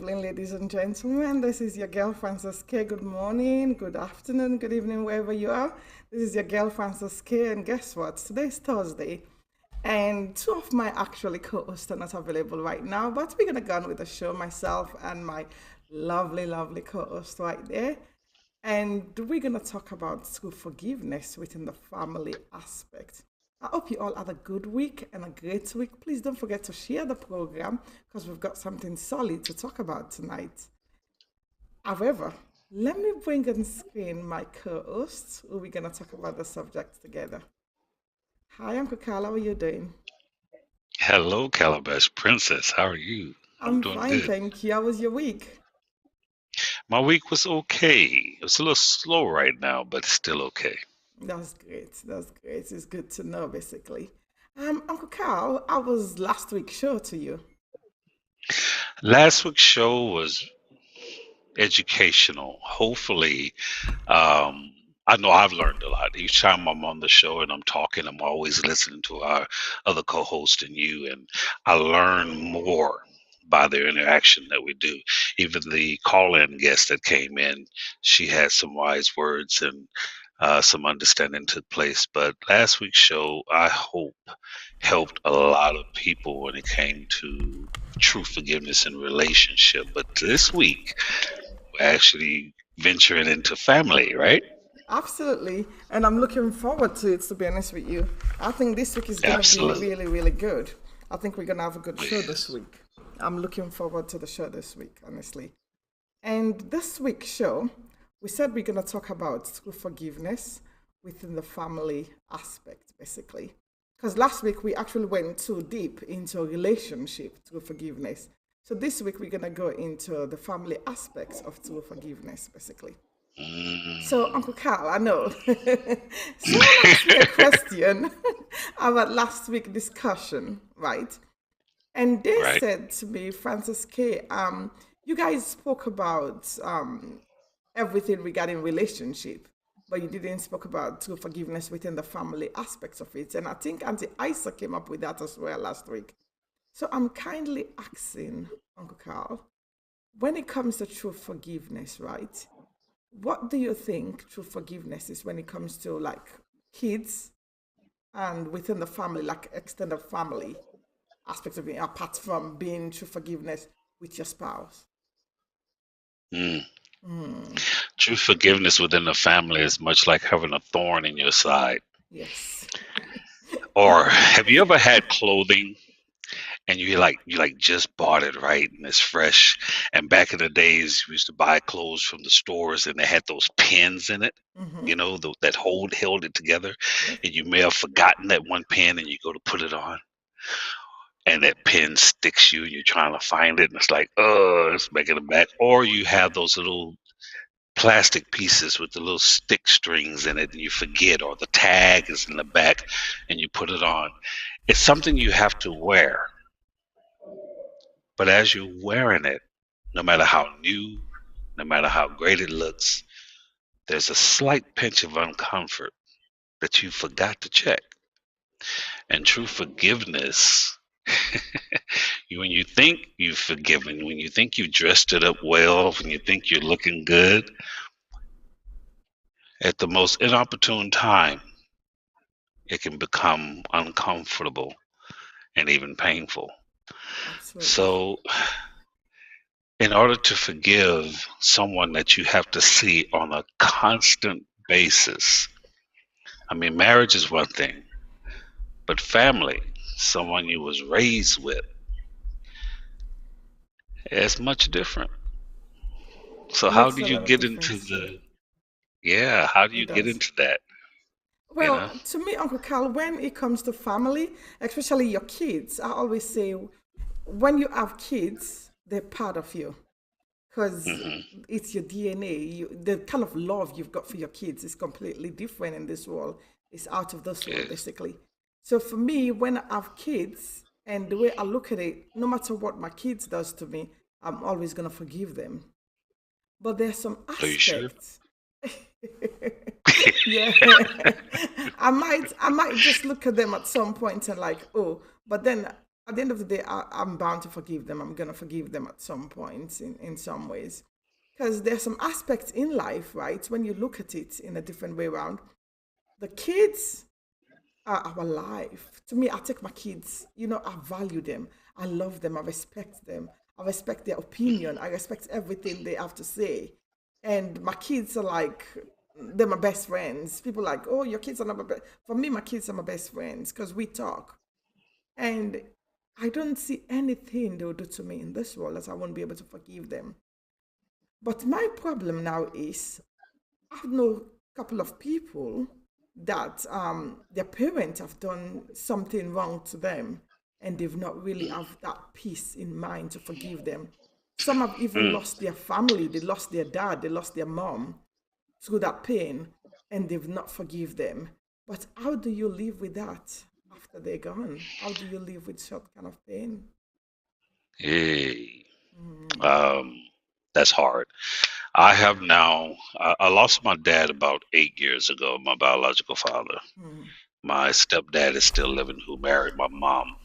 evening, ladies and gentlemen. This is your girl Frances K. Good morning, good afternoon, good evening, wherever you are. This is your girl Frances K. And guess what? Today's Thursday, and two of my actually co-hosts are not available right now. But we're gonna go on with the show, myself and my lovely, lovely co-host right there. And we're going to talk about true forgiveness within the family aspect. I hope you all had a good week and a great week. Please don't forget to share the program because we've got something solid to talk about tonight. However, let me bring on screen my co-hosts who we're going to talk about the subject together. Hi, Uncle Carl. How are you doing? Hello, Calabash Princess. How are you? I'm I'm doing fine, good. thank you. How was your week? My week was okay. It's a little slow right now, but it's still okay. That's great. That's great. It's good to know, basically. Uncle Carl, how was last week's show to you? Last week's show was educational. Hopefully, I know I've learned a lot. Each time I'm on the show and I'm talking, I'm always listening to our other co-host and you, and I learn more by the interaction that we do. Even the call-in guest that came in, she had some wise words and some understanding took place. But last week's show, I hope, helped a lot of people when it came to true forgiveness and relationship. But this week, we're actually venturing into family, right? Absolutely. And I'm looking forward to it, to be honest with you. I think this week is going to be Absolutely. really, really good. I think we're going to have a good show this Yes. week. I'm looking forward to the show this week, honestly. And this week's show, we said we're going to talk about true forgiveness within the family aspect, basically. Because last week we actually went too deep into a relationship through forgiveness. So this week we're going to go into the family aspects of true forgiveness, basically. So, Mm. Uncle Carl, I know. Someone asked me a question about last week discussion, right? And they Right. said to me, Francis K, you guys spoke about everything regarding relationship, but you didn't speak about true forgiveness within the family aspects of it. And I think Auntie Isa came up with that as well last week. So I'm kindly asking, Uncle Carl, when it comes to true forgiveness, right? What do you think true forgiveness is when it comes to like kids and within the family, like extended family aspects of it, apart from being true forgiveness with your spouse? Mm. Hmm. True forgiveness within the family is much like having a thorn in your side. Yes. Or have you ever had clothing and you just bought it, right, and it's fresh? And back in the days, we used to buy clothes from the stores and they had those pins in it, Mm-hmm. that hold held it together, Yep. and you may have forgotten that one pin and you go to put it on and that pin sticks you and you're trying to find it and it's like, oh, it's back in the back. Or you have those little plastic pieces with the little stick strings in it and you forget, or the tag is in the back and you put it on. It's something you have to wear, but as you're wearing it, no matter how new, no matter how great it looks, there's a slight pinch of uncomfort that you forgot to check. And true forgiveness, when you think you've forgiven, when you think you dressed it up well, when you think you're looking good, at the most inopportune time, it can become uncomfortable and even painful. Absolutely. So, in order to forgive someone that you have to see on a constant basis, I mean, marriage is one thing, but family, someone you was raised with, is much different. So, It how makes do a you lot of get into difference too. how do you It get does. into that, you Well, know? to me, Uncle Carl, when it comes to family, especially your kids, I always say when you have kids, they're part of you because Hmm. it's your DNA. The kind of love you've got for your kids is completely different in this world. It's out of this world, Yes. basically. So for me, when I have kids, and the way I look at it, no matter what my kids does to me, I'm always gonna forgive them. But there's some Are you sure? aspects. Yeah. I might just look at them at some point and like, oh, but then at the end of the day, I'm bound to forgive them. I'm gonna forgive them at some point in some ways, because there's some aspects in life, right? When you look at it in a different way around, the kids are our life. To me, I take my kids, I value them. I love them. I respect them. I respect their opinion. I respect everything they have to say. And my kids are like, they're my best friends. People are like, oh, your kids are not my best. For me, my kids are my best friends because we talk. And I don't see anything they'll do to me in this world as I won't be able to forgive them. But my problem now is I know a couple of people that their parents have done something wrong to them and they've not really have that peace in mind to forgive them. Some have even Mm. lost their family, they lost their dad, they lost their mom through that pain and they've not forgive them. But how do you live with that after they're gone? How do you live with such kind of pain? Hey, Mm, um, that's hard. I have now, I lost my dad about 8 years ago, my biological father. mm, My stepdad is still living, who married my mom.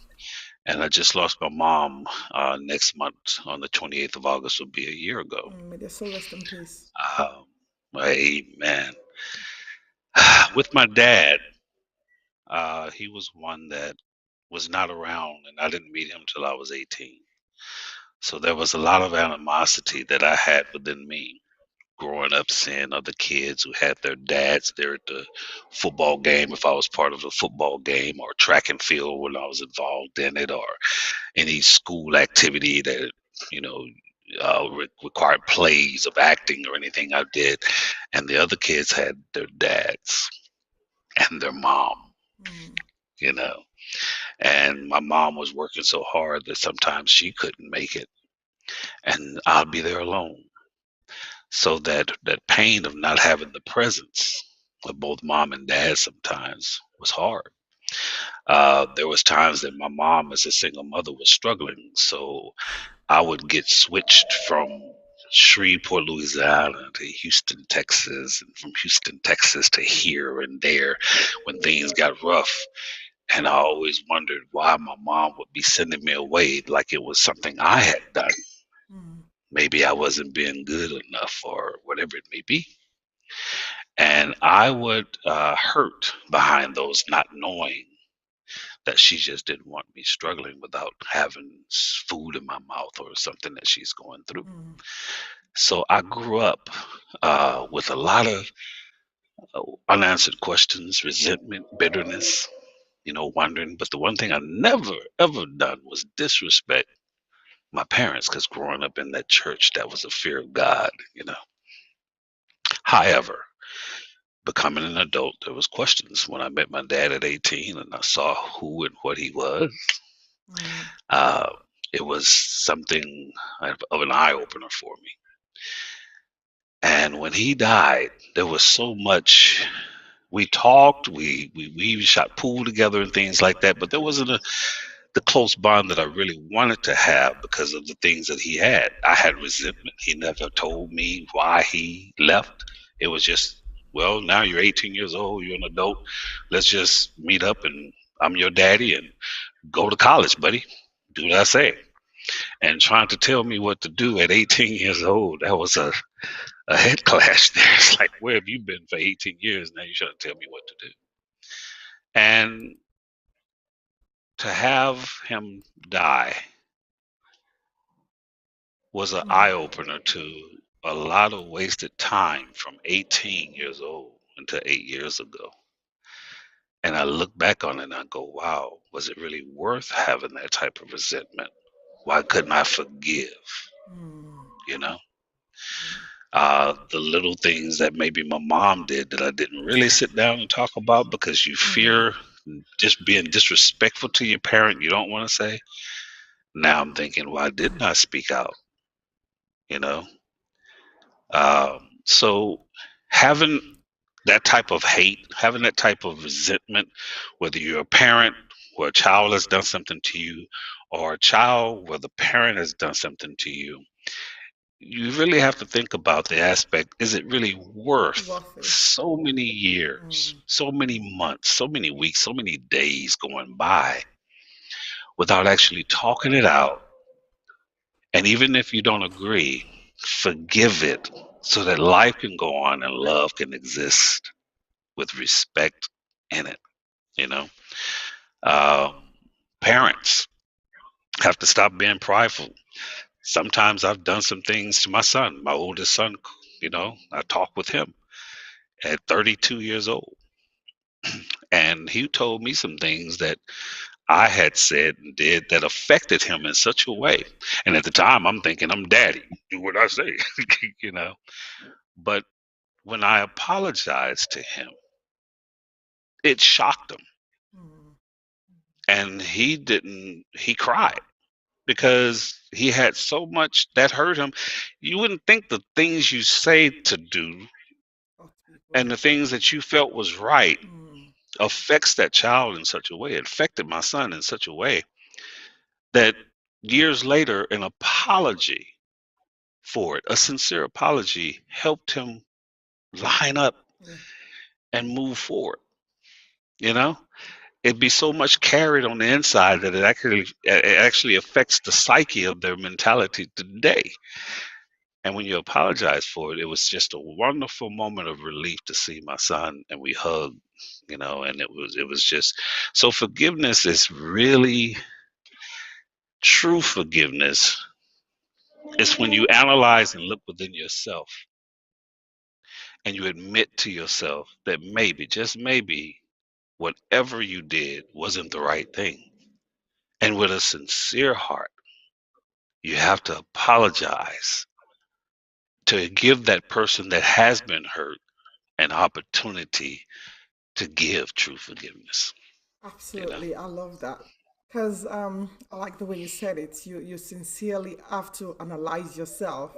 And I just lost my mom next month on the 28th of August, will be a year ago. May their soul rest in peace. Um, Amen. With my dad, he was one that was not around, and I didn't meet him till I was 18. So there was a lot of animosity that I had within me growing up, seeing other kids who had their dads there at the football game, if I was part of the football game, or track and field when I was involved in it, or any school activity that, you know, required plays of acting or anything I did. And the other kids had their dads and their mom, Mm, you know. And my mom was working so hard that sometimes she couldn't make it, and I'll be there alone. So that pain of not having the presence of both mom and dad sometimes was hard. There was times that my mom, as a single mother, was struggling, so I would get switched from Shreveport, Louisiana to Houston, Texas, and from Houston, Texas to here and there when things got rough. And I always wondered why my mom would be sending me away like it was something I had done. mm, Maybe I wasn't being good enough or whatever it may be. And I would hurt behind those, not knowing that she just didn't want me struggling without having food in my mouth or something that she's going through. mm, So I grew up with a lot of unanswered questions, resentment, bitterness, wondering. But the one thing I never, ever done was disrespect my parents, because growing up in that church, that was a fear of God. However, becoming an adult, there was questions when I met my dad at 18 and I saw who and what he was. mm, Uh, it was something of an eye opener for me. And when he died, there was so much. We talked, we even shot pool together and things like that, but there wasn't the close bond that I really wanted to have because of the things that he had. I had resentment. He never told me why he left. It was just, well, now you're 18 years old, you're an adult. Let's just meet up and I'm your daddy and go to college, buddy. Do what I say. And trying to tell me what to do at 18 years old, that was a head clash there. It's like, where have you been for 18 years? Now you're trying to tell me what to do. And to have him die was an mm, eye opener to a lot of wasted time from 18 years old until 8 years ago. And I look back on it and I go, wow, was it really worth having that type of resentment? Why couldn't I forgive? mm, You know, mm, the little things that maybe my mom did that I didn't really sit down and talk about because you mm, fear just being disrespectful to your parent. You don't want to say. Now I'm thinking, why didn't I speak out? You know, so having that type of hate, having that type of resentment, whether you're a parent where a child has done something to you, or a child where the parent has done something to you, you really have to think about the aspect, is it really worth worth it. so many years, Mm, so many months, so many weeks, so many days going by without actually talking it out. And even if you don't agree, forgive it so that life can go on and love can exist with respect in it, you know? Um, Parents have to stop being prideful. Sometimes I've done some things to my son, my oldest son, I talk with him at 32 years old. And he told me some things that I had said and did that affected him in such a way. And at the time, I'm thinking, I'm daddy, do what I say, you know. But when I apologized to him, it shocked him. Mm. And he cried because he had so much that hurt him. You wouldn't think the things you say to do Hurt people. and the things that you felt was right Mm. affects that child in such a way. It affected my son in such a way that years later, an apology for it, a sincere apology, helped him line up Yeah. and move forward. You know, it'd be so much carried on the inside that it actually affects the psyche of their mentality today. And when you apologize for it, it was just a wonderful moment of relief to see my son and we hugged, and it was just so forgiveness is really true forgiveness. It's when you analyze and look within yourself and you admit to yourself that maybe, just maybe, whatever you did wasn't the right thing. And with a sincere heart, you have to apologize to give that person that has been hurt an opportunity to give true forgiveness, you know? Absolutely. I love that. Because I like the way you said it. You sincerely have to analyze yourself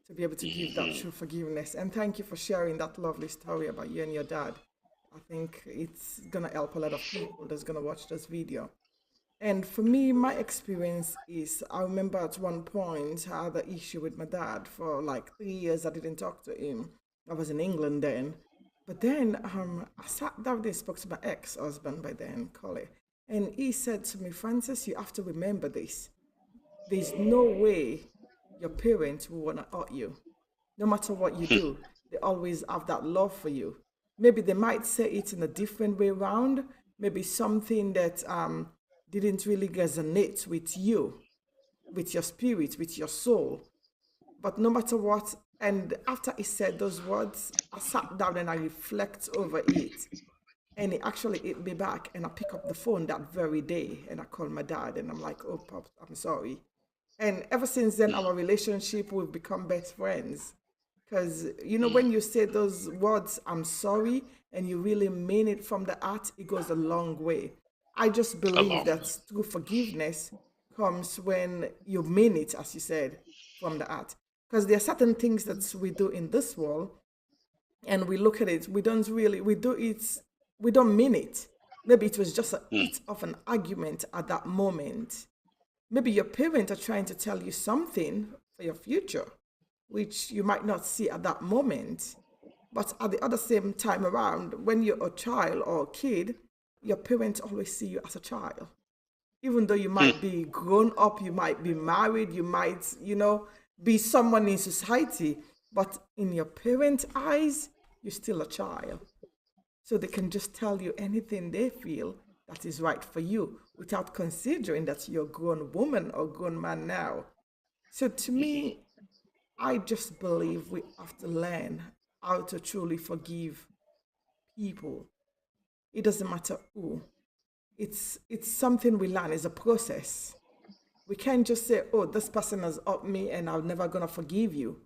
to be able to give that Hmm. true forgiveness. And thank you for sharing that lovely story about you and your dad. I think it's gonna help a lot of people that's gonna watch this video. And for me, my experience is I remember at one point I had an issue with my dad for like 3 years. I didn't talk to him. I was in England then. But then I sat down and spoke to my ex husband by then, Collie. And he said to me, Francis, you have to remember this. There's no way your parents will want to hurt you. No matter what you do, they always have that love for you. Maybe they might say it in a different way around, maybe something that didn't really resonate with you, with your spirit, with your soul. But no matter what, and after he said those words, I sat down and I reflect over it. And he actually hit me back, and I pick up the phone that very day and I call my dad and I'm like, oh, Pops, I'm sorry. And ever since then, our relationship, we've become best friends. Because, when you say those words, I'm sorry, and you really mean it from the heart, it goes a long way. I just believe Along. that true forgiveness comes when you mean it, as you said, from the heart. Because there are certain things that we do in this world, and we look at it, we don't really, we do it, we don't mean it. Maybe it was just a Mm, hit of an argument at that moment. Maybe your parents are trying to tell you something for your future, which you might not see at that moment. But at the other same time around, when you're a child or a kid, your parents always see you as a child. Even though you might mm, be grown up, you might be married, you might, be someone in society, but in your parents' eyes, you're still a child. So they can just tell you anything they feel that is right for you without considering that you're a grown woman or grown man now. So to mhm, me, I just believe we have to learn how to truly forgive people. It doesn't matter who. It's something we learn. It's a process. We can't just say, "Oh, this person has upped me, and I'm never gonna forgive you,"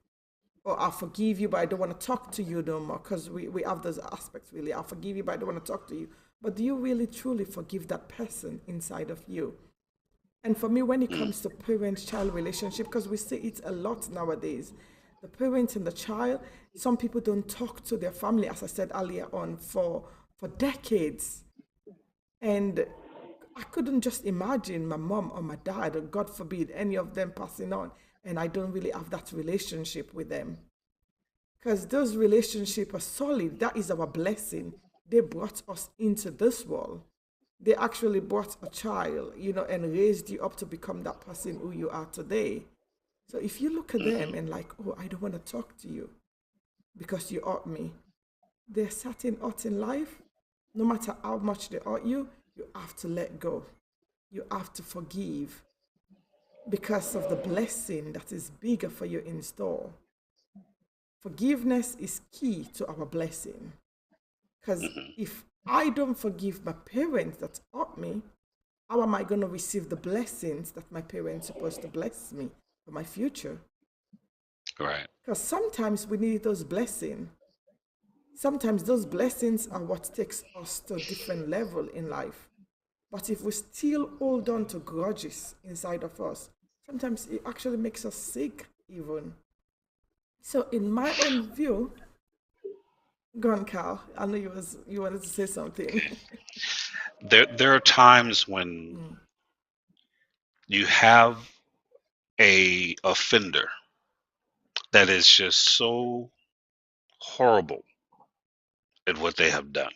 or "I'll forgive you, but I don't want to talk to you no more." Because we have those aspects really. I'll forgive you, but I don't want to talk to you. But do you really truly forgive that person inside of you? And for me, when it mm, comes to parent-child relationship, because we see it a lot nowadays, the parent and the child, some people don't talk to their family, as I said earlier on, for decades. And I couldn't just imagine my mom or my dad, or God forbid, any of them passing on, and I don't really have that relationship with them. Because those relationships are solid. That is our blessing. They brought us into this world. They actually brought a child, and raised you up to become that person who you are today. So if you look at them Hmm. and like, oh, I don't want to talk to you because you hurt me, there's certain hurt in life. No matter how much they hurt you, you have to let go. You have to forgive because of the blessing that is bigger for you in store. Forgiveness is key to our blessing. Because Hmm. if I don't forgive my parents that taught me, how am I going to receive the blessings that my parents supposed to bless me for my future? Right. Because sometimes we need those blessings. Sometimes those blessings are what takes us to a different level in life. But if we still hold on to grudges inside of us, sometimes it actually makes us sick even. So in my own view, go on, Cal. I know you wanted to say something. Okay. There are times when Mm, you have a offender that is just so horrible at what they have done.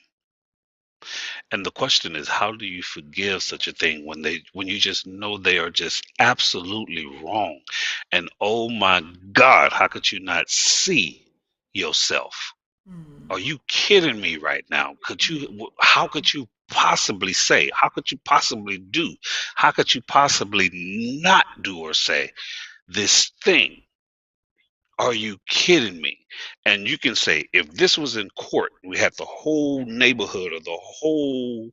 And the question is, how do you forgive such a thing when you just know they are just absolutely wrong? And oh my God, how could you not see yourself? mm, Are you kidding me right now? mm, How could you possibly say? How could you possibly do? How could you possibly not do or say this thing? Are you kidding me? And you can say, if this was in court, we had the whole neighborhood or the whole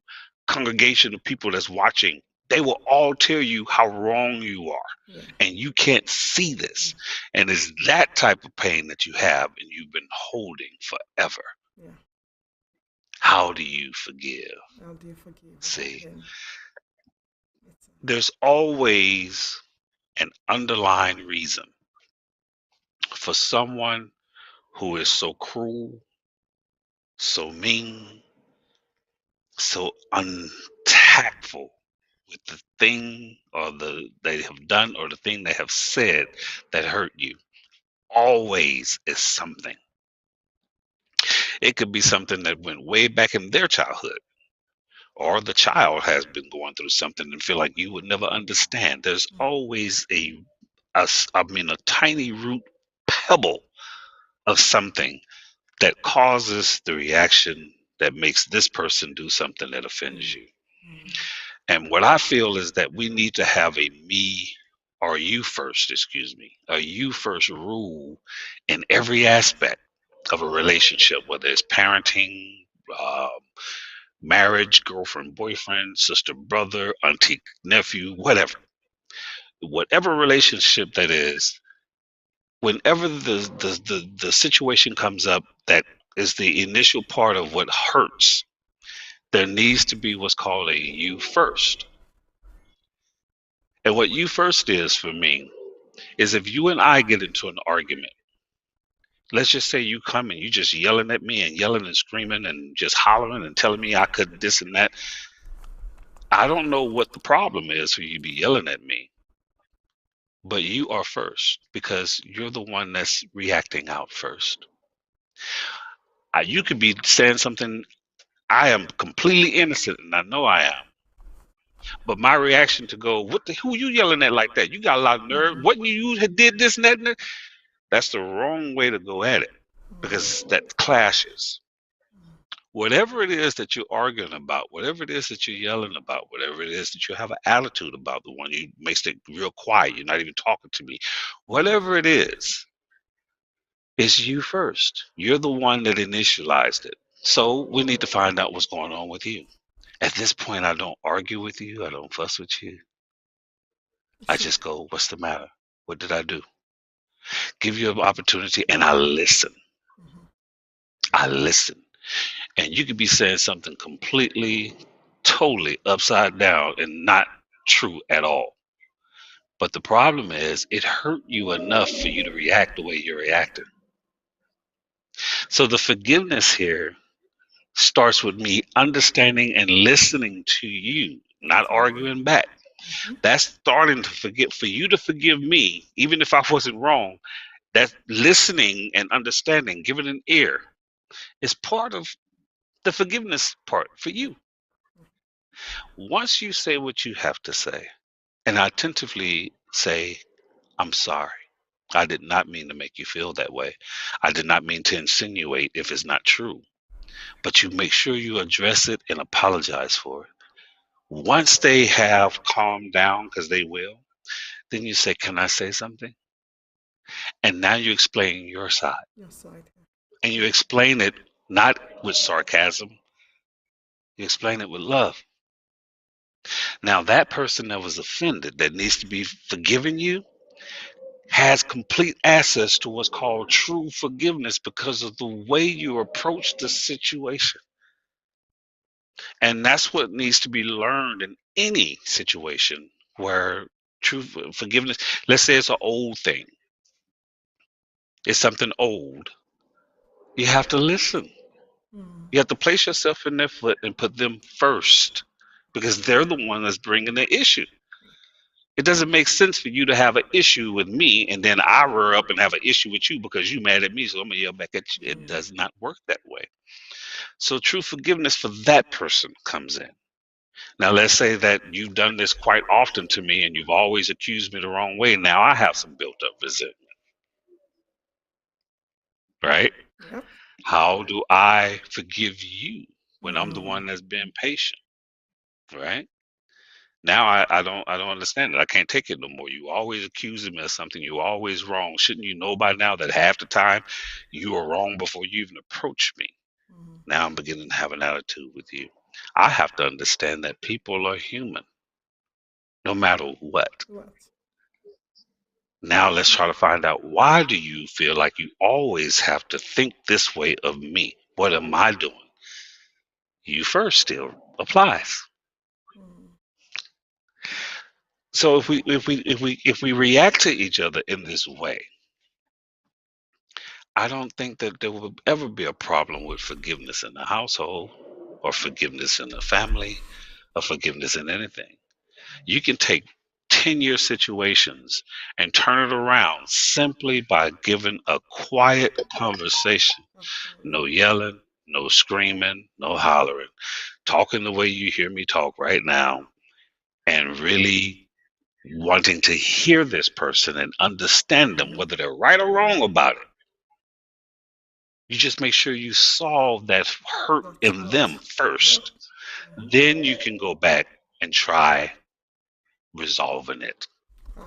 congregation of people that's watching, they will all tell you how wrong you are. yeah, And you can't see yeah, this. And it's that type of pain that you have and you've been holding forever. yeah. How do you forgive? How do you forgive without See, pain? It's there's always an underlying reason for someone who is so cruel, so mean, so untactful with the thing or the they have done or the thing they have said that hurt you. Always is something. It could be something that went way back in their childhood, or the child has been going through something and feel like you would never understand. There's always a tiny root pebble of something that causes the reaction that makes this person do something that offends mm, you. mm, And what I feel is that we need to have a me or you first, excuse me, a you first rule in every aspect of a relationship, whether it's parenting, uh, marriage, girlfriend, boyfriend, sister, brother, auntie, nephew, whatever. Whatever relationship that is, whenever the situation comes up that is the initial part of what hurts, there needs to be what's called a you first. And what you first is for me is if you and I get into an argument, let's just say you come and you just yelling at me and yelling and screaming and just hollering and telling me I could this and that. I don't know what the problem is for you to be yelling at me, but you are first because you're the one that's reacting out first. You could be saying something I am completely innocent and I know I am, but my reaction to go, what the who you yelling at like that? You got a lot of nerve. mm, What you had did this and that, and that? That's the wrong way to go at it because that clashes. Whatever it is that you're arguing about, whatever it is that you're yelling about, whatever it is that you have an attitude about, the one you makes it real quiet, you're not even talking to me, whatever it is, it's you first. You're the one that initialized it. So we need to find out what's going on with you. At this point, I don't argue with you. I don't fuss with you. I so, just go, what's the matter? What did I do? Give you an opportunity and I listen. mhm, I listen. And you could be saying something completely, totally upside down and not true at all. But the problem is, it hurt you enough for you to react the way you're reacting. So the forgiveness here starts with me understanding and listening to you, not exactly. arguing back. Hmm. That's starting to forget for you to forgive me, even if I wasn't wrong. That listening and understanding, giving an ear, is part of the forgiveness part for you. Once you say what you have to say, and attentively say, I'm sorry. I did not mean to make you feel that way. I did not mean to insinuate if it's not true. But you make sure you address it and apologize for it. Once they have calmed down, because they will, then you say, can I say something? And now you explain your side. Your side. And you explain it not with sarcasm, you explain it with love. Now, that person that was offended, that needs to be forgiving you, has complete access to what's called true forgiveness because of the way you approach the situation. And that's what needs to be learned in any situation where true forgiveness, let's say it's an old thing, it's something old. You have to listen. Mm. You have to place yourself in their foot and put them first because they're the one that's bringing the issue. It doesn't make sense for you to have an issue with me and then I rear up and have an issue with you because you mad at me, so I'm gonna yell back at you. It Mm. does not work that way. So true forgiveness for that person comes in. Now let's say that you've done this quite often to me and you've always accused me the wrong way. Now I have some built up resentment, right? Yep. How do I forgive you when I'm the Mm. one that's been patient, right? Now I don't understand it. I can't take it no more. You always accusing me of something. You always wrong. Shouldn't you know by now that half the time you are wrong before you even approach me? Mm. Now I'm beginning to have an attitude with you. I have to understand that people are human, no matter what. What? Now let's try to find out, why do you feel like you always have to think this way of me? What am I doing? You first still applies. Mm. So if we react to each other in this way, I don't think that there will ever be a problem with forgiveness in the household or forgiveness in the family or forgiveness in anything. You can take 10-year situations and turn it around simply by giving a quiet conversation. No Absolutely. yelling, no screaming, no hollering. Talking the way you hear me talk right now and really wanting to hear this person and understand them, Mm. whether they're right or wrong about it. You just make sure you solve that hurt That's in hurt. them Yep. first. Hmm. Then you can go back and try resolving it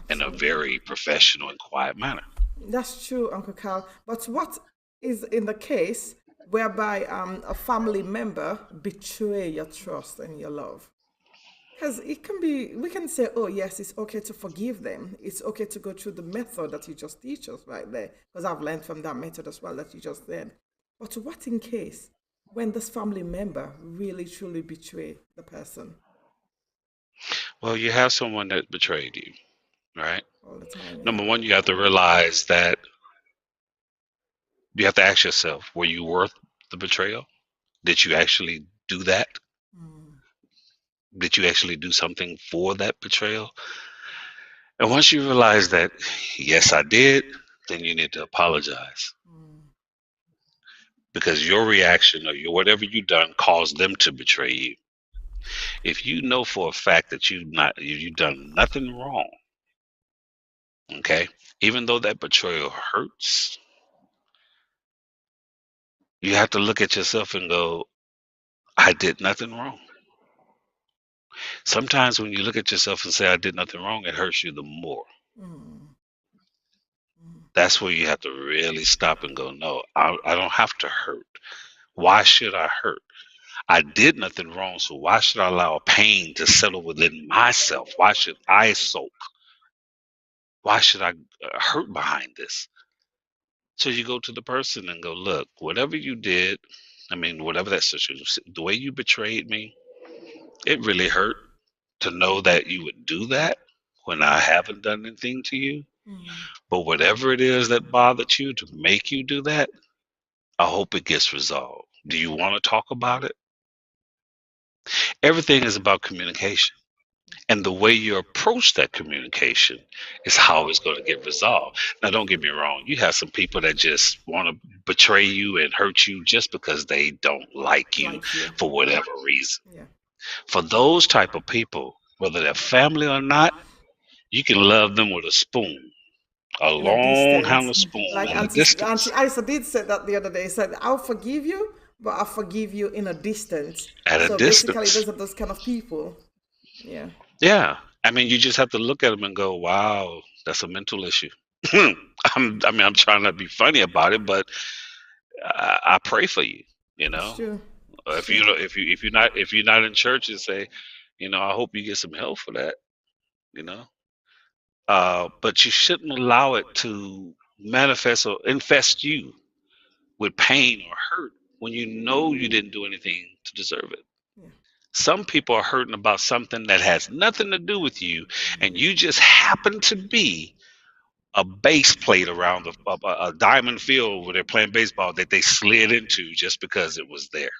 in a Absolutely. very professional and quiet manner. That's true, Uncle Carl. But what is in the case whereby a family member betray your trust and your love? Because it can be, we can say, oh, yes, it's okay to forgive them. It's okay to go through the method that you just teach us right there. Because I've learned from that method as well that you just said. But what in case when this family member really truly betray the person Well, you have someone that betrayed you, right? all the time? Yeah. Number one, you have to realize that you have to ask yourself, were you worth the betrayal? Did you actually do that? Mm. Did you actually do something for that betrayal? And once you realize that, yes, I did, then you need to apologize Mm. because your reaction or whatever you done caused them to betray you. If you know for a fact that you've done nothing wrong, okay, even though that betrayal hurts, you have to look at yourself and go, I did nothing wrong. Sometimes when you look at yourself and say, I did nothing wrong, it hurts you the more. Mm. Mm. That's where you have to really stop and go, no, I don't have to hurt. Why should I hurt? I did nothing wrong, so why should I allow pain to settle within myself? Why should I sulk? Why should I hurt behind this? So you go to the person and go, look, whatever you did, I mean, whatever that situation, the way you betrayed me, it really hurt to know that you would do that when I haven't done anything to you. Mm. But whatever it is that bothered you to make you do that, I hope it gets resolved. Do you want to talk about it? Everything is about communication. And the way you approach that communication is how it's going to get resolved. Now, don't get me wrong. You have some people that just want to betray you and hurt you just because they don't like you Like you. for whatever reason. Yeah. For those type of people, whether they're family or not, you can love them with a spoon, a In a long distance. handle spoon Like at a Auntie distance. Isa did say that the other day. Said, I'll forgive you, but I'll forgive you in a distance. At a So basically, distance. those are those kind of people. Yeah, Yeah. I mean, you just have to look at them and go, wow, that's a mental issue. I'm trying not to be funny about it, but I pray for you. You it's know, true. It's if true. you don't, if you're not in church, and say, I hope you get some help for that. You know, but you shouldn't allow it to manifest or infest you with pain or hurt when you know you didn't do anything to deserve it. Yeah. Some people are hurting about something that has nothing to do with you, and you just happen to be a base plate around a diamond field where they're playing baseball that they slid into just because it was there.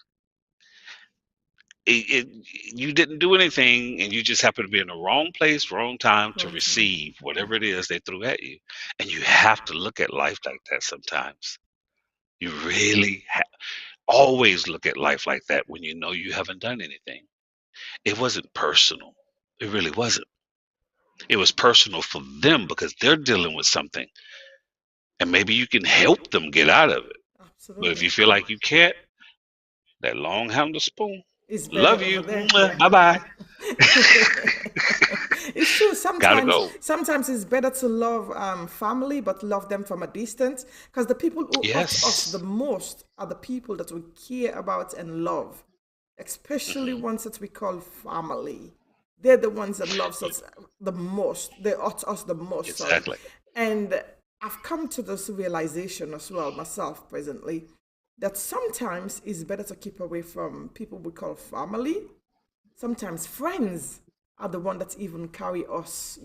You didn't do anything, and you just happen to be in the wrong place, wrong time to Wrong time. receive whatever it is they threw at you. And you have to look at life like that sometimes. You really always look at life like that when you know you haven't done anything. It wasn't personal. It really wasn't. It was personal for them because they're dealing with something, and maybe you can help them get out of it. But if Absolutely. you feel like you can't, that long handle spoon. It's better Love over you. there. Yeah. Bye bye. It's true. Gotta Sometimes, go. sometimes it's better to love family, but love them from a distance. Because the people who hurt us the Yes. most are the people that we care about and love, especially Hmm. ones that we call family. They're the ones that loves us the most. They hurt us the most. Sorry, Exactly. and I've come to this realization as well myself presently that sometimes it's better to keep away from people we call family. Sometimes friends are the one that even carry us,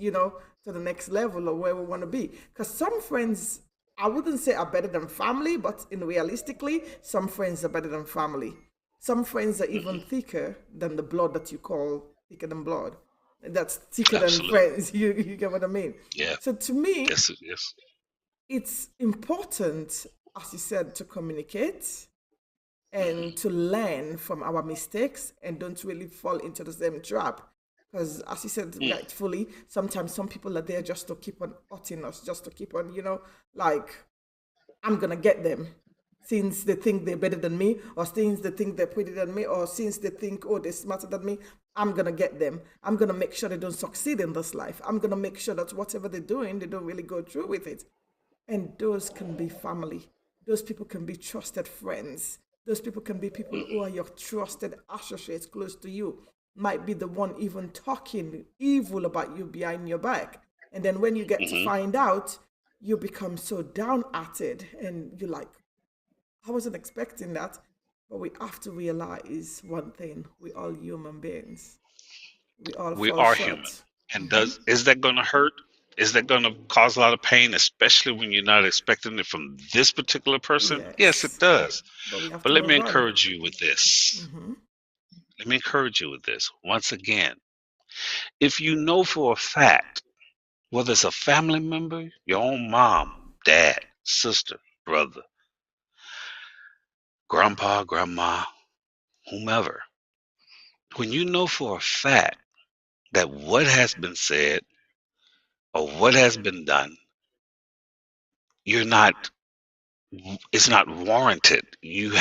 to the next level or where we want to be. Because some friends, I wouldn't say are better than family, but in realistically, some friends are better than family. Some friends are even Hmm. thicker than the blood that you call thicker than blood. That's thicker than Absolutely. friends. You get what I mean? Yeah. So to me, Yes. Yes. it's important, as you said, to communicate and Hmm. to learn from our mistakes and don't really fall into the same trap. Because, as you said Mm. rightfully, sometimes some people are there just to keep on hurting us, just to keep on, like, I'm going to get them since they think they're better than me, or since they think they're prettier than me, or since they think, oh, they're smarter than me. I'm going to get them. I'm going to make sure they don't succeed in this life. I'm going to make sure that whatever they're doing, they don't really go through with it. And those can be family. Those people can be trusted friends. Those people can be people who are Hmm. your trusted associates close to you. Might be the one even talking evil about you behind your back. And then when you get to Hmm. find out, you become so downhearted and you're like, I wasn't expecting that. But we have to realize one thing: we all human beings. We all We fall are human. short. And does is that going to hurt? Is that going to cause a lot of pain, especially when you're not expecting it from this particular person? Yes, it Yes. does. But we have But to let me move on. encourage you with this. Hmm. Let me encourage you with this. Once again, if you know for a fact, whether it's a family member, your own mom, dad, sister, brother, grandpa, grandma, whomever, when you know for a fact that what has been said or what has been done, you're not it's not warranted. You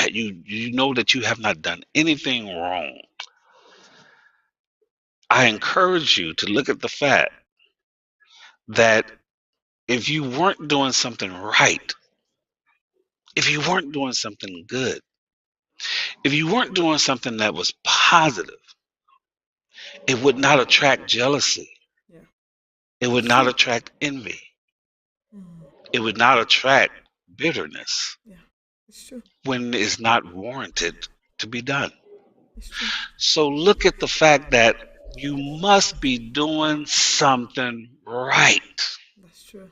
know that you have not done anything wrong. I encourage you to look at the fact that if you weren't doing something right, if you weren't doing something good, if you weren't doing something that was positive, it would not attract jealousy. Yeah. It would It's not true. attract envy. Mm. It would not attract bitterness Yeah. It's true. when it's not warranted to be done. It's true. So look at the fact that you must be doing something right. That's true.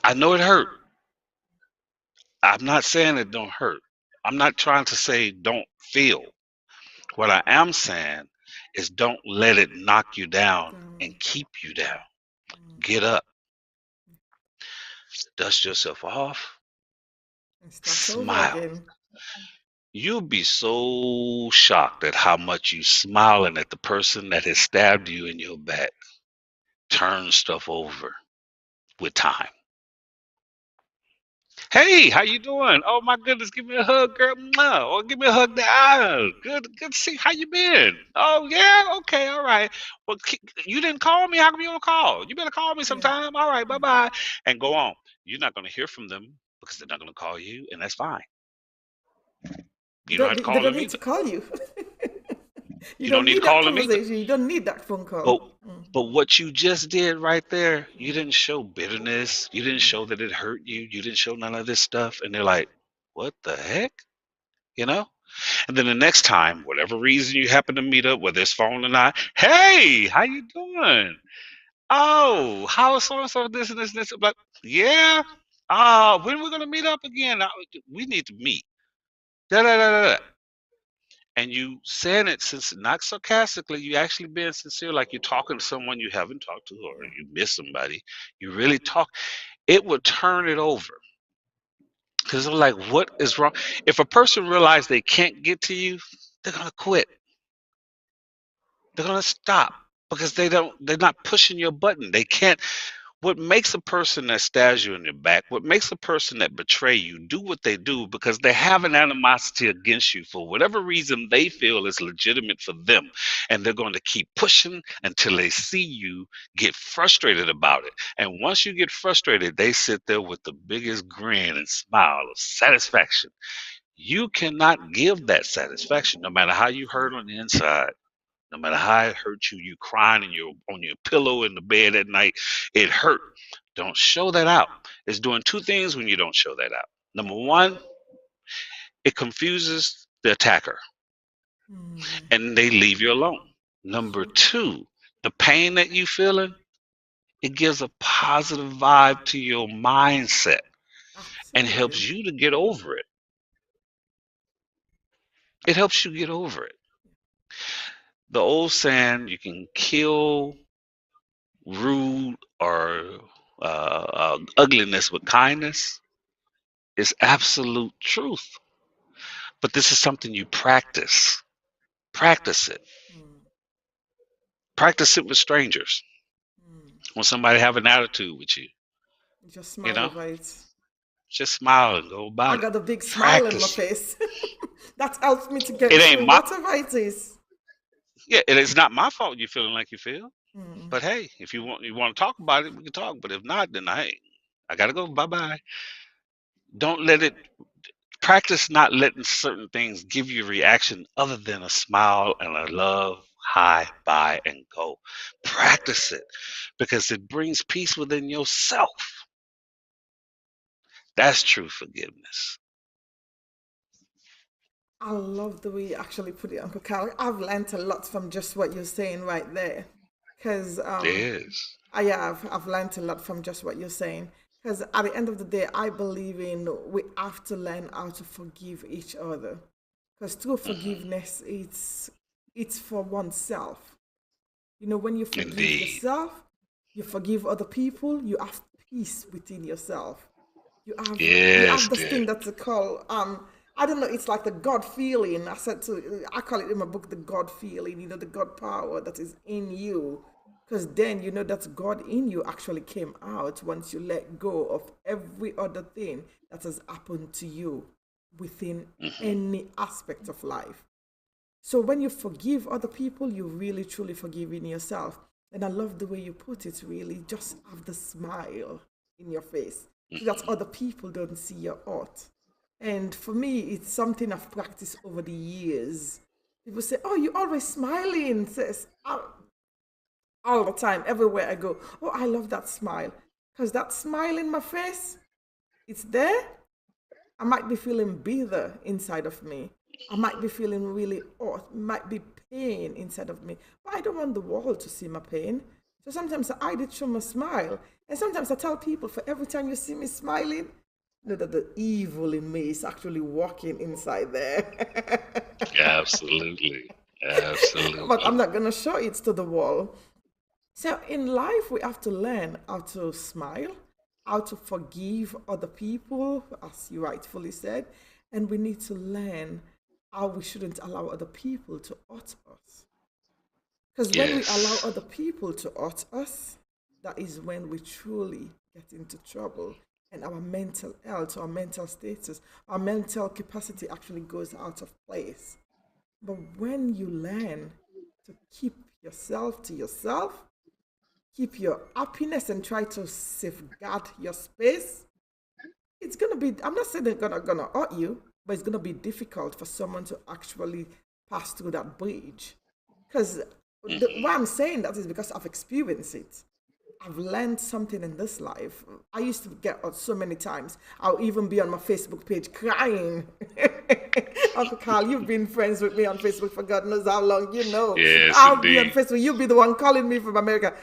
I know it hurt. I'm not saying it don't hurt. I'm not trying to say don't feel. What I am saying is don't let it knock you down and Down. keep you down. Mm. Get up, dust yourself off, And start over smile. again. You'll be so shocked at how much you smiling at the person that has stabbed you in your back turn stuff over with time. Hey, how you doing? Oh my goodness, give me a hug, girl. Mwah. Or give me a hug there. Ah, good to see. How you been? Oh yeah, okay, all right. Well, you didn't call me. How come you don't call? You better call me Yeah. sometime. All right, bye bye, and go on. You're not gonna hear from them because they're not gonna call you, and that's fine. You You don't don't have to need, they call don't them need to either. call you. You You don't don't need to need that call them either. conversation. You don't need that phone call. But but what you just did right there, you Mm. didn't show bitterness. You didn't Yeah. show that it hurt you. You didn't show none of this stuff, and they're like, "What the heck?" You know? And then the next time, whatever reason you happen to meet up, whether it's phone or not, hey, how you doing? Oh, how is so and so this and this and this? But yeah, when are we gonna meet up again? We need to meet. Da da da da. Da. And you saying it since not sarcastically, you actually being sincere, like you're talking to someone you haven't talked to, or Yeah. you miss somebody. You really talk. It would turn it over because they're like, what is wrong? If a person realizes they can't get to you, they're gonna quit. They're gonna stop because they're not pushing your button. They can't. What makes a person that stabs you in your back, what makes a person that betray you do what they do because they have an animosity against you for whatever reason they feel is legitimate for them. And they're going to keep pushing until they see you get frustrated about it. And once you get frustrated, they sit there with the biggest grin and smile of satisfaction. You cannot give that satisfaction no matter how you hurt on the inside. No matter how it hurt you, you crying in your on your pillow in the bed at night, it hurt. Don't show that out. It's doing two things when you don't show that out. Number one, it confuses the attacker Mm. and they leave you alone. Number two, the pain that you feeling, it gives a positive vibe to your mindset and Absolutely. helps you to get over it. It helps you get over it. The old saying, you can kill rude or ugliness with kindness is absolute truth. But this is something you practice. Practice it. Mm. Practice it with strangers. Mm. When somebody have an attitude with you, Just you smile know, over it. just smile and go I about it. got a big smile on my Practice. face. That helps me to It get ain't through my whatever it is. yeah. It is not my fault you feeling like you feel. Mm. But hey, if you want to talk about it, we can talk. But if not, then I gotta go. Bye bye. Don't let it practice not letting certain things give you a reaction other than a smile and a love, hi, bye, and go. Practice it because it brings peace within yourself. That's true forgiveness. I love the way you actually put it, Uncle Carl. I've learned a lot from just what you're saying right there. Because Yes. I have. I've learned a lot from just what you're saying. Because at the end of the day, I believe in we have to learn how to forgive each other. Because through Hmm. forgiveness, it's for oneself. You know, when you forgive Indeed. yourself, you forgive other people, you have peace within yourself. You have Yes, this dear. thing that's called I don't know, it's like the God feeling. I call it in my book the God feeling, you know, the God power that is in you. Because then you know that God in you actually came out once you let go of every other thing that has happened to you within Hmm. any aspect of life. So when you forgive other people, you really truly forgiving yourself. And I love the way you put it, really. Just have the smile in your face so that Hmm. other people don't see your hurt. And for me, it's something I've practiced over the years. People say, "Oh, you're always smiling," says all the time, everywhere I go. Oh, I love that smile. Because that smile in my face, it's there. I might be feeling bitter inside of me. I might be feeling really off. Might be pain inside of me. But I don't want the world to see my pain. So sometimes I hide it through my smile. And sometimes I tell people for every time you see me smiling, know that the evil in me is actually walking inside there. Absolutely. But I'm Absolutely. not going to show it to the world. So in life, we have to learn how to smile, how to forgive other people, as you rightfully said, and we need to learn. how we shouldn't allow other people to hurt us. Because when we allow Yes. other people to hurt us, that is when we truly get into trouble and our mental health, our mental status, our mental capacity actually goes out of place. But when you learn to keep yourself to yourself, keep your happiness and try to safeguard your space, it's gonna be, I'm not saying they're gonna hurt you, but it's gonna be difficult for someone to actually pass through that bridge. Because why I'm Hmm. saying that is because I've experienced it. I've learned something in this life. I used to get out so many times. I'll even be on my Facebook page crying. Uncle Carl, you've been friends with me on Facebook for God knows how long. You know, Yes, I'll be on indeed. Facebook. You'll be the one calling me from America.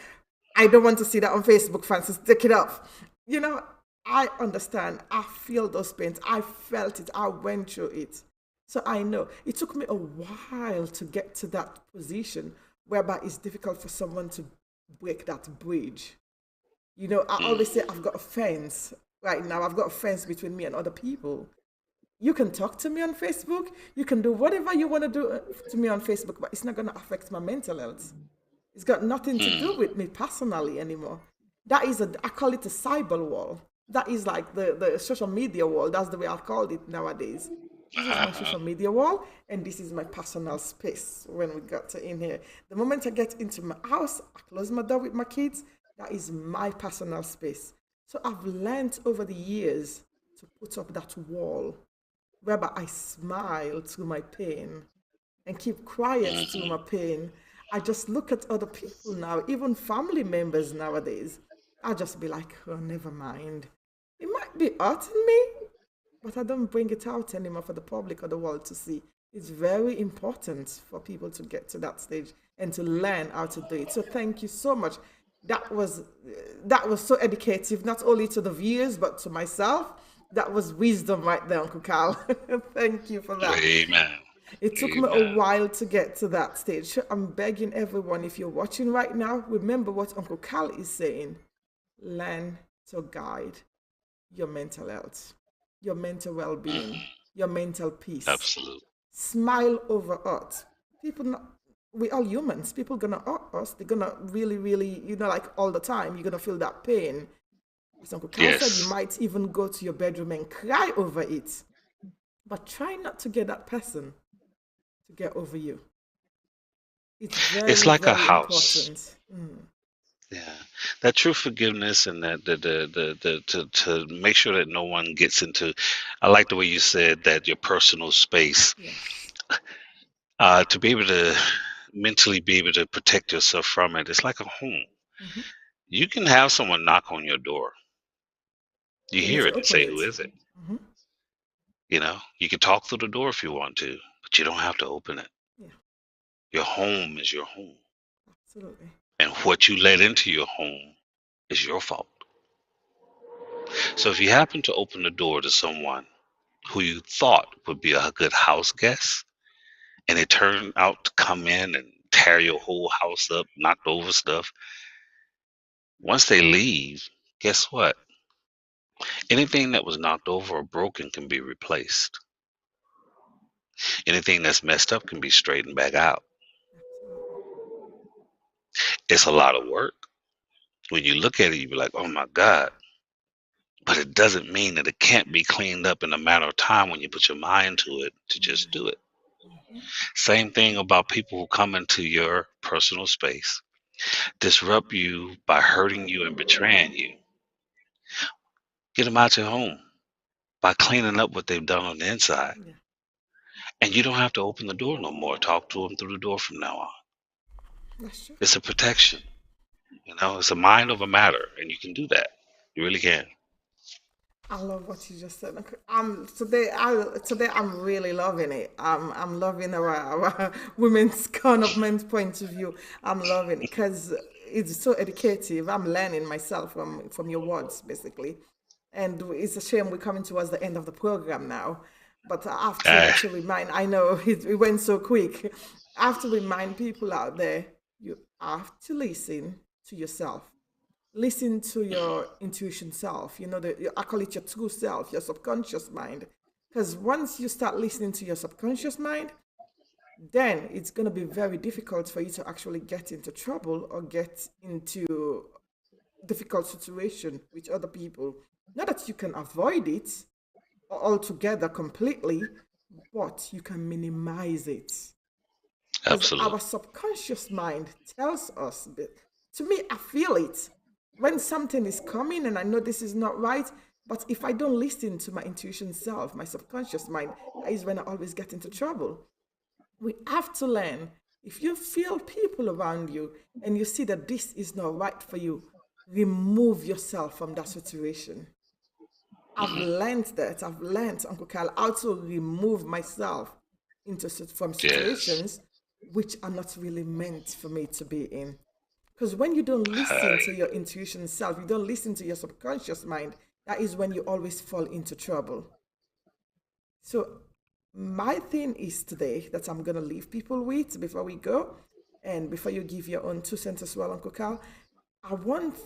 I don't want to see that on Facebook, Francis. Take it off. You know, I understand. I feel those pains. I felt it. I went through it. So I know it took me a while to get to that position whereby it's difficult for someone to break that bridge. You know, I always say I've got a fence right now. I've got a fence between me and other people. You can talk to me on Facebook. You can do whatever you want to do to me on Facebook, but it's not going to affect my mental health. It's got nothing to do Mm. with me personally anymore. That is I call it a cyber wall. That is like the social media wall. That's the way I called it nowadays. This is my Uh-huh. social media wall, and this is my personal space when we got to in here. The moment I get into my house, I close my door with my kids. That is my personal space. So I've learned over the years to put up that wall whereby I smile through my pain and keep quiet through my Hmm. pain. I just look at other people now, even family members nowadays. I just be like, oh, never mind. It might be hurting me, but I don't bring it out anymore for the public or the world to see. It's very important for people to get to that stage and to learn how to do it. So thank you so much. That was so educative, not only to the viewers but to myself. That was wisdom right there, Uncle Carl. Thank you for that. Amen. It took me a Amen. while to get to that stage. So I'm begging everyone, if you're watching right now, remember what Uncle Carl is saying. Learn to guide your mental health, your mental well being, Hmm. your mental peace. Absolutely. Smile over hurt. People, not, we all humans. People gonna hurt us. They're gonna really, really, like all the time, you're gonna feel that pain. As Uncle Carl said, you Yes. might even go to your bedroom and cry over it. But try not to get that person to get over you. It's It's very, like a very house. important. Mm, Yeah. That true forgiveness and that the to make sure that no one gets into, I like the way you said that your personal space, yes. to be able to mentally be able to protect yourself from it. It's like a home. Hmm. You can have someone knock on your door. You You need hear to it and open say, "Who it. is it?" Hmm. You can talk through the door if you want to, but you don't have to open it. Yeah, Your home is your home. absolutely. And what you let into your home is your fault. So if you happen to open the door to someone who you thought would be a good house guest, and it turned out to come in and tear your whole house up, knocked over stuff, once they leave, guess what? Anything that was knocked over or broken can be replaced. Anything that's messed up can be straightened back out. Absolutely. It's a lot of work. When you look at it, you be like, oh my God. But it doesn't mean that it can't be cleaned up in a matter of time when you put your mind to it to just do it. Hmm. Same thing about people who come into your personal space, disrupt you by hurting you and betraying you. Get them out your home by cleaning up what they've done on the inside. Yeah, And you don't have to open the door no more. Talk to them through the door from now on. that's true. It's a protection. It's a mind over matter, and you can do that. You really can. I love what you just said. Okay, today I'm really loving it. I'm loving our women's kind of men's point of view. I'm loving it because it's so educative. I'm learning myself from your words basically, and it's a shame we're coming towards the end of the program now. But I have to Uh, to remind. I know it went so quick. I have to remind people out there. You have to listen to yourself. Listen to your intuition self, I call it your true self, your subconscious mind, Because once you start listening to your subconscious mind, then it's going to be very difficult for you to actually get into trouble or get into difficult situation with other people. Not that you can avoid it altogether completely, but you can minimize it. Because our Absolutely. subconscious mind tells us, to me, I feel it. When something is coming and I know this is not right, but if I don't listen to my intuition self, my subconscious mind, that is when I always get into trouble. We have to learn. If you feel people around you and you see that this is not right for you, remove yourself from that situation. I've Hmm. learned that. I've learned, Uncle Carl, how to remove myself from Yes. situations which are not really meant for me to be in. Because when you don't listen to Hi. your intuition self, you don't listen to your subconscious mind, that is when you always fall into trouble. So, my thing is today that I'm going to leave people with before we go, and before you give your own 2 cents as well, Uncle Carl, I want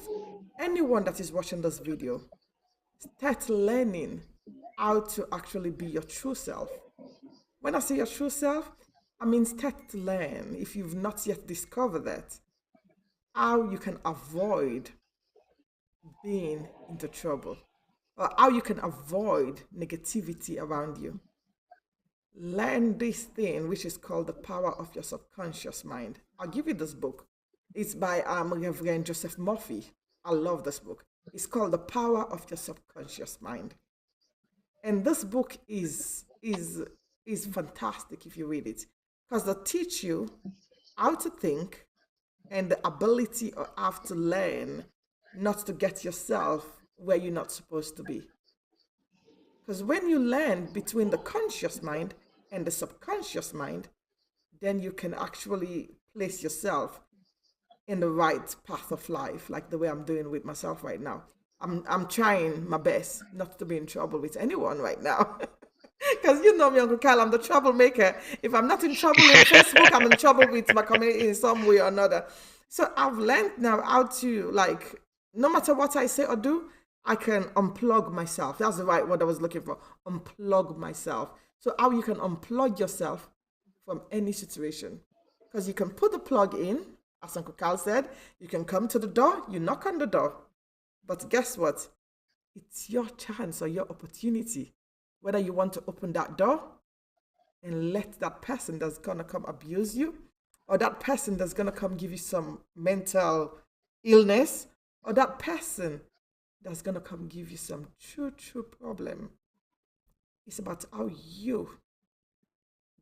anyone that is watching this video, start learning how to actually be your true self. When I say your true self, I mean start to learn, if you've not yet discovered that, how you can avoid being into trouble or how you can avoid negativity around you. Learn this thing, which is called the power of your subconscious mind. I'll give you this book. It's by Reverend Joseph Murphy. I love this book. It's called The Power of Your Subconscious Mind. And this book is fantastic if you read it, because they teach you how to think and the ability of how to learn not to get yourself where you're not supposed to be. Because when you learn between the conscious mind and the subconscious mind, then you can actually place yourself in the right path of life, like the way I'm doing with myself right now. I'm trying my best not to be in trouble with anyone right now. Because you know me, Uncle Kyle, I'm the troublemaker. If I'm not in trouble in Facebook, I'm in trouble with my community in some way or another. So I've learned now how to, like, no matter what I say or do, I can unplug myself. That's the right word I was looking for. Unplug myself. So how you can unplug yourself from any situation. Because you can put the plug in, as Uncle Carl said, you can come to the door, you knock on the door. But guess what? It's your chance or your opportunity. Whether you want to open that door and let that person that's gonna come abuse you, or that person that's gonna come give you some mental illness, or that person that's gonna come give you some true problem. It's about how you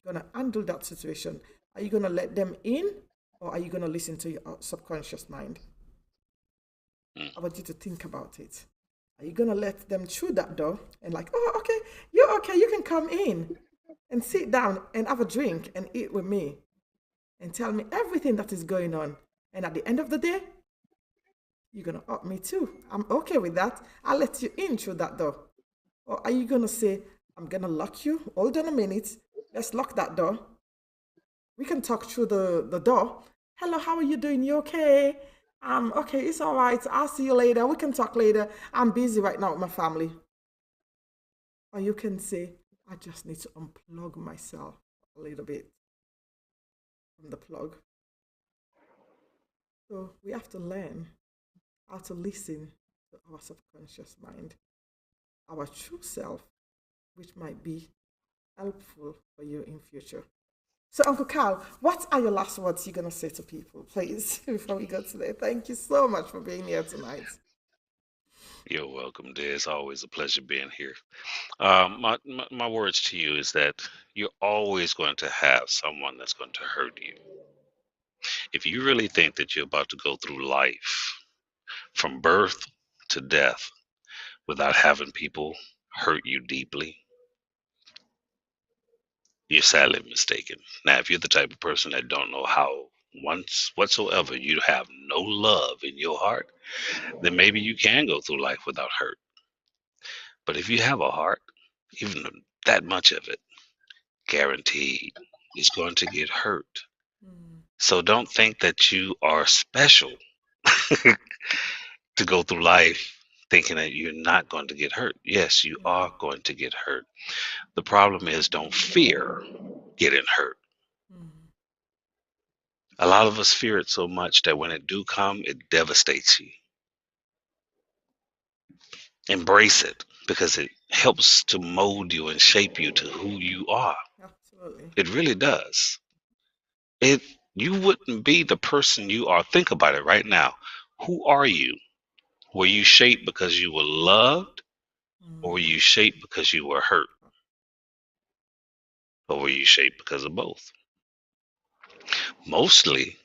gonna handle that situation. Are you gonna let them in, or are you gonna listen to your subconscious mind? Mm. I want you to think about it. Are you gonna let them through that door and like, oh, okay, you're okay, you can come in and sit down and have a drink and eat with me and tell me everything that is going on. And at the end of the day, you're gonna up me too. I'm okay with that. I'll let you in through that door. Or are you gonna say, I'm gonna lock you? Hold on a minute. Let's lock that door. We can talk through the door. Hello, how are you doing? You okay? Okay, it's all right. I'll see you later. We can talk later. I'm busy right now with my family. Or you can say, I just need to unplug myself a little bit from the plug. So we have to learn how to listen to our subconscious mind, our true self, which might be helpful for you in future. So, Uncle Carl, what are your last words you're gonna say to people, please, before we go today? Thank you so much for being here tonight. You're welcome, dear. It's always a pleasure being here. My words to you is that you're always going to have someone that's going to hurt you. If you really think that you're about to go through life from birth to death without having people hurt you deeply, you're sadly mistaken. Now, if you're the type of person that don't know how once whatsoever you have no love in your heart, then maybe you can go through life without hurt. But if you have a heart, even that much of it, guaranteed, is going to get hurt. Mm, So don't think that you are special to go through life thinking that you're not going to get hurt. Yes, you Yeah. are going to get hurt. The problem is don't fear getting hurt. Mm. A lot of us fear it so much that when it do come, it devastates you. Embrace it because it helps to mold you and shape you to who you are. Absolutely. It really does. It You wouldn't be the person you are. Think about it right now. Who are you? Were you shaped because you were loved, or were Mm. you shaped because you were hurt, or were you shaped because of both? Mostly,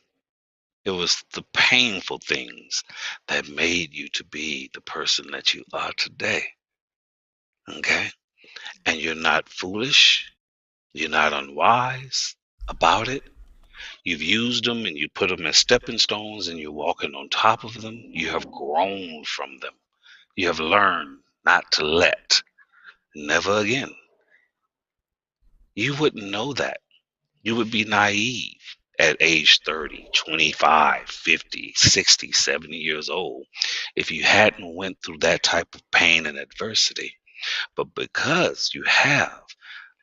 it was the painful things that made you to be the person that you are today. Okay? And you're not foolish, you're not unwise about it. You've used them and you put them as stepping stones and you're walking on top of them. You have grown from them. You have learned not to let. Never again. You wouldn't know that. You would be naive at age 30, 25, 50, 60, 70 years old if you hadn't went through that type of pain and adversity. But because you have,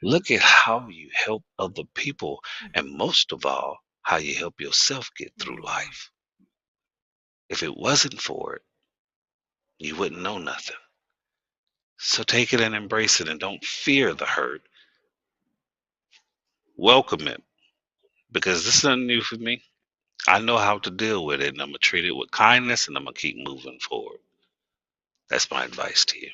look at how you help other people, and most of all, how you help yourself get through Mm. life. If it wasn't for it, you wouldn't know nothing. So take it and embrace it and don't fear the hurt. Welcome it because this is nothing new for me. I know how to deal with it and I'm going to treat it with kindness and I'm going to keep moving forward. That's my advice to you.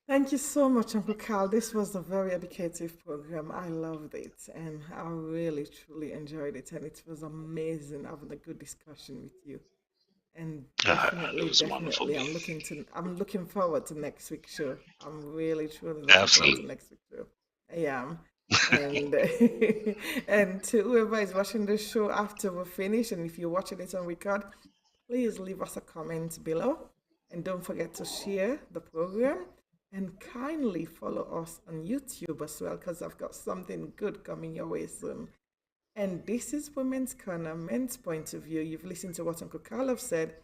Thank you so much, Uncle Carl. This was a very educative program. I loved it and I really truly enjoyed it. And it was amazing having a good discussion with you. And It definitely, was wonderful. definitely, I'm looking forward to next week's show. I'm really truly looking forward to Absolutely. next week's show. I am. And and to whoever is watching the show after we finish, and if you're watching it on record, please leave us a comment below. And don't forget to share the program and kindly follow us on YouTube as well, because I've got something good coming your way soon. And this is Women's Corner, men's point of view. You've listened to what Uncle Carl said,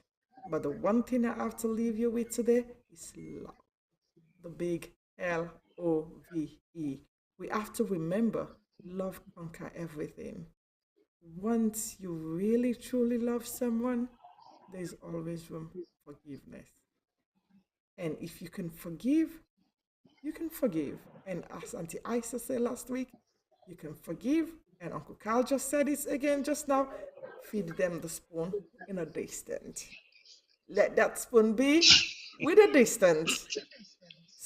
but the one thing I have to leave you with today is love. The big LOVE. We have to remember love conquer everything. Once you really truly love someone, there's always room for forgiveness. And if you can forgive. And as Auntie Isa said last week, you can forgive. And Uncle Carl just said it again just now. Feed them the spoon in a distance. Let that spoon be with a distance.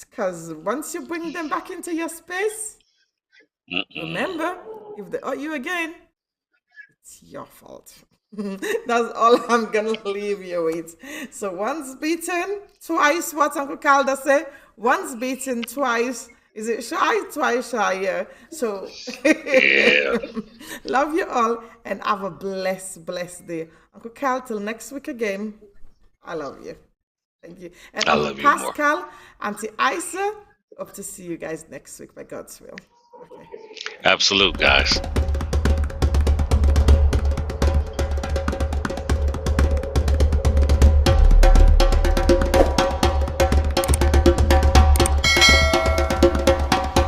Because once you bring them back into your space, Mm-mm. remember, if they hurt you again, it's your fault. That's all I'm gonna leave you with. So once beaten, twice what Uncle Calda say. Once beaten, twice. Is it shy? Twice shy, yeah. So Yeah. love you all and have a blessed, blessed day. Uncle Cal, till next week again. I love you. Thank you. And I Uncle love you more. Pascal, Auntie Isa, hope to see you guys next week by God's will. Okay. Absolute, guys.